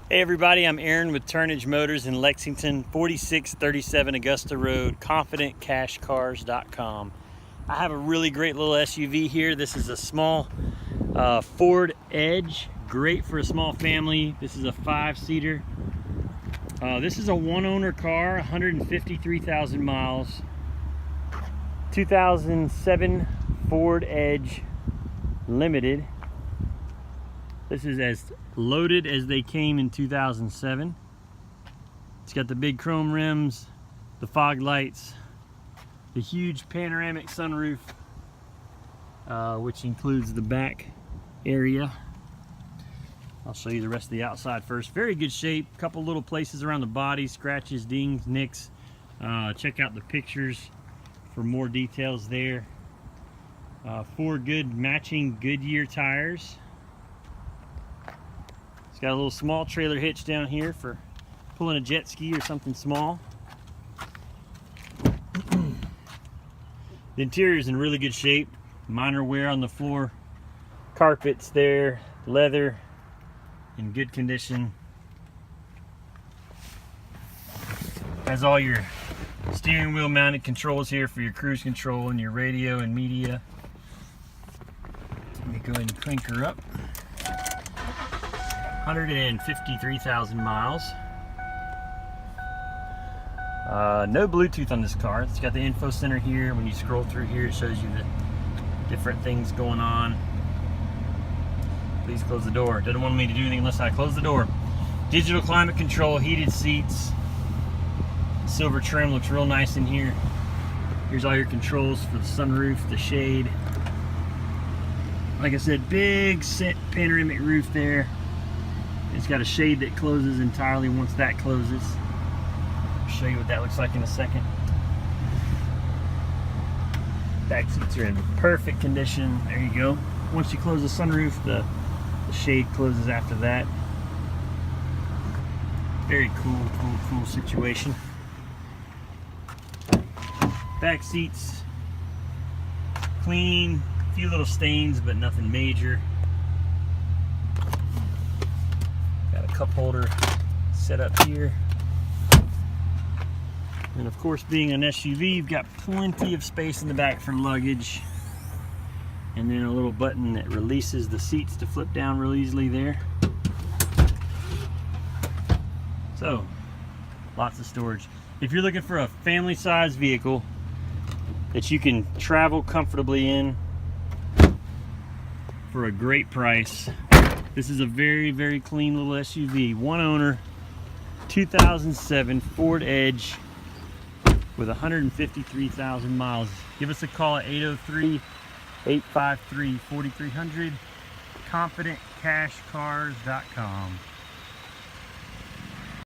Hey everybody, I'm Aaron with Turnage Motors in Lexington, 4637 Augusta Road, ConfidentCashCars.com. I have a really great little SUV here. This is a small Ford Edge, great for a small family. This is a 5-seater. This is a one-owner car, 153,000 miles. 2007 Ford Edge Limited. This is as loaded as they came in 2007. It's got the big chrome rims, the fog lights, the huge panoramic sunroof, which includes the back area. I'll show you the rest of the outside first. Very good shape. Couple little places around the body, scratches, dings, nicks. Check out the pictures for more details there. 4 good matching Goodyear tires. It's got a little small trailer hitch down here for pulling a jet ski or something small. The interior is in really good shape. Minor wear on the floor. Carpets there, leather in good condition. Has all your steering wheel mounted controls here for your cruise control and your radio and media. Let me go ahead and crank her up. 153,000 miles. No Bluetooth on this car. It's got the info center here. When you scroll through here, it shows you the different things going on. Please close the door. Doesn't want me to do anything unless I close the door. Digital climate control, heated seats. Silver trim looks real nice in here. Here's all your controls for the sunroof, the shade. Like I said, big set panoramic roof there. It's got a shade that closes entirely once that closes. I'll show you what that looks like in a second. Back seats are in perfect condition. There you go. Once you close the sunroof, the shade closes after that. Very cool situation. Back seats, clean. A few little stains, but nothing major. Cup holder set up here, and of course, being an SUV, you've got plenty of space in the back for luggage, and then a little button that releases the seats to flip down real easily there. So lots of storage. If you're looking for a family size vehicle that you can travel comfortably in for a great price, this is a very clean little SUV. One owner, 2007 Ford Edge with 153,000 miles. Give us a call at 803-853-4300, ConfidentCashCars.com.